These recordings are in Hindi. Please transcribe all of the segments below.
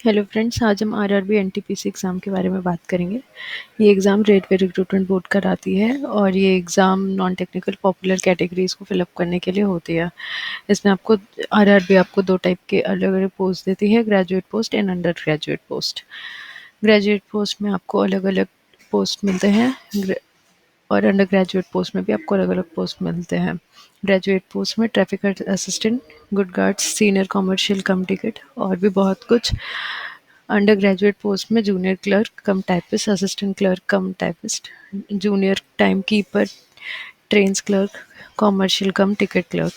हेलो फ्रेंड्स, आज हम आरआरबी एनटीपीसी एग्ज़ाम के बारे में बात करेंगे। ये एग्ज़ाम रेलवे रिक्रूटमेंट बोर्ड कराती है और ये exam non technical popular categories को फिलअप करने के लिए होती है। इसमें आपको आरआरबी आपको दो टाइप के अलग अलग पोस्ट देती है, graduate post and under graduate post. Graduate post में आपको अलग अलग पोस्ट मिलते हैं और अंडर ग्रेजुएट पोस्ट में भी आपको अलग अलग पोस्ट मिलते हैं। ग्रेजुएट पोस्ट में traffic assistant, good guards, senior commercial कम टिकट और भी बहुत कुछ। अंडर ग्रेजुएट पोस्ट में जूनियर क्लर्क कम टाइपिस्ट, असिस्टेंट क्लर्क कम typist, junior time keeper, trains clerk, commercial कम टिकट क्लर्क।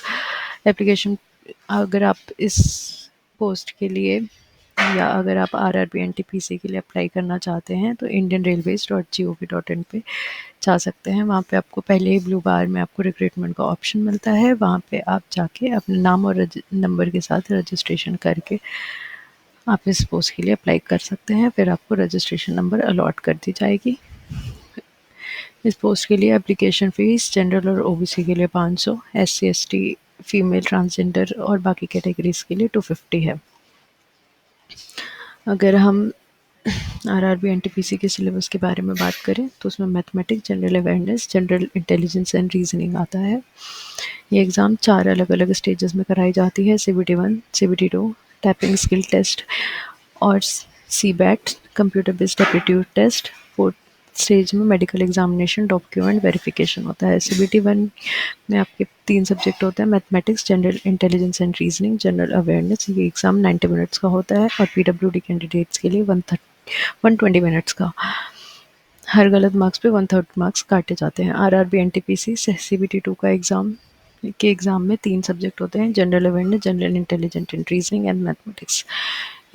एप्लीकेशन, अगर आप इस पोस्ट के लिए या अगर आप आरआरबी एनटीपीसी के लिए अप्लाई करना चाहते हैं तो indianrailways.gov.in पे जा सकते हैं। वहाँ पे आपको पहले ही ब्लू बार में आपको रिक्रूटमेंट का ऑप्शन मिलता है। वहाँ पे आप जाके अपने नाम और नंबर के साथ रजिस्ट्रेशन करके आप इस पोस्ट के लिए अप्लाई कर सकते हैं। फिर आपको रजिस्ट्रेशन नंबर अलॉट कर दी जाएगी। इस पोस्ट के लिए एप्लीकेशन फ़ीस जनरल और ओबीसी के लिए 500, एससी एसटी, फीमेल, ट्रांसजेंडर और बाकी कैटेगरीज के लिए 250 है। अगर हम आरआरबी एनटीपीसी के सिलेबस के बारे में बात करें तो उसमें mathematics, general awareness, general intelligence and reasoning आता है। ये एग्ज़ाम 4 अलग अलग स्टेजेस में कराई जाती है: CBT 1, CBT 2, typing skill test और CBAT, computer based aptitude test. Fourth stage में मेडिकल एग्जामिनेशन, डॉक्यूमेंट वेरिफिकेशन होता है। CBT 1 में आपके 3 सब्जेक्ट होते हैं: mathematics, general intelligence and reasoning, general awareness. ये एग्ज़ाम 90 मिनट्स का होता है और PWD कैंडिडेट्स के लिए 120 मिनट्स का। हर गलत मार्क्स पे 1/3 मार्क्स काटे जाते हैं। आरआरबी एनटीपीसी से CBT 2 का एग्ज़ाम में 3 सब्जेक्ट होते हैं: general awareness, general intelligence and reasoning and mathematics.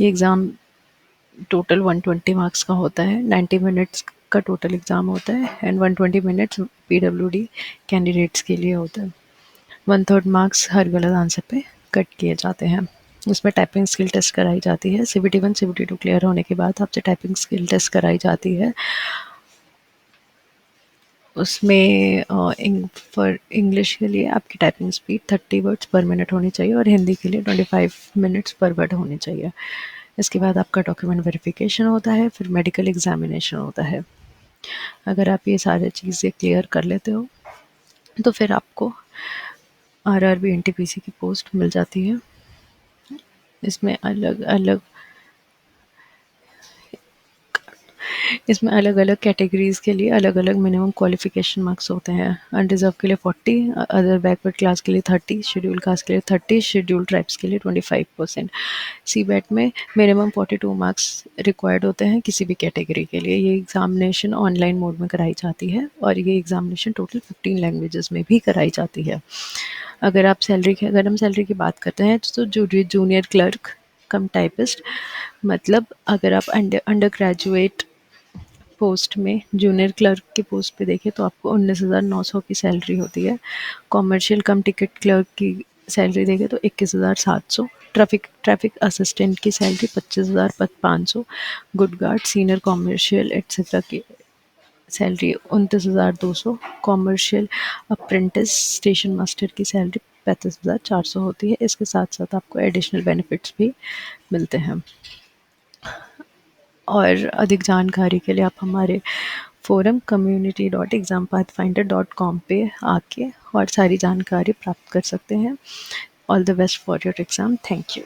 ये एग्ज़ाम टोटल 120 मार्क्स का होता है। 90 मिनट्स का टोटल एग्ज़ाम होता है एंड 120 मिनट्स PWD कैंडिडेट्स के लिए होता है। 1/3 मार्क्स हर गलत आंसर पे कट किए जाते हैं। उसमें टाइपिंग स्किल टेस्ट कराई जाती है। CBT 1, CBT 2 क्लियर होने के बाद आपसे टाइपिंग स्किल टेस्ट कराई जाती है। उसमें फॉर इंग्लिश के लिए आपकी टाइपिंग स्पीड 30 वर्ड्स पर मिनट होनी चाहिए और हिंदी के लिए 25 मिनट्स पर वर्ड होनी चाहिए। इसके बाद आपका डॉक्यूमेंट वेरिफिकेशन होता है, फिर मेडिकल एग्जामिनेशन होता है। अगर आप ये सारी चीज़ें क्लियर कर लेते हो तो फिर आपको आरआरबी एनटीपीसी की पोस्ट मिल जाती है। इसमें अलग अलग इसमें अलग अलग कैटेगरीज के लिए अलग अलग मिनिमम क्वालिफिकेशन मार्क्स होते हैं। अनरिजर्व के लिए 40, अदर बैकवर्ड क्लास के लिए 30, शेड्यूल कास्ट के लिए 30, शेड्यूल ट्राइब्स के लिए 25%। CBAT में मिनिमम 42 मार्क्स रिक्वायर्ड होते हैं किसी भी कैटेगरी के लिए। ये एग्जामिनेशन ऑनलाइन मोड में कराई जाती है और ये एग्जामिनेशन टोटल 15 लैंग्वेजेस में भी कराई जाती है। अगर हम सैलरी की बात करते हैं तो जूनियर क्लर्क कम टाइपिस्ट, मतलब अगर आप अंडर ग्रेजुएट पोस्ट में जूनियर क्लर्क के पोस्ट पे देखें तो आपको 19,900 की सैलरी होती है। कॉमर्शियल कम टिकट क्लर्क की सैलरी देखें तो 21,700। ट्रैफिक असिस्टेंट की salary 25,500। Good guard, senior commercial etcetera की salary 29,200। Commercial apprentice, station master की सैलरी 35,400 होती है। इसके साथ साथ आपको एडिशनल बेनिफिट्स भी मिलते हैं। और अधिक जानकारी के लिए आप हमारे फोरम community.exampathfinder.com पे आके और सारी जानकारी प्राप्त कर सकते हैं। All the best for your exam. Thank you.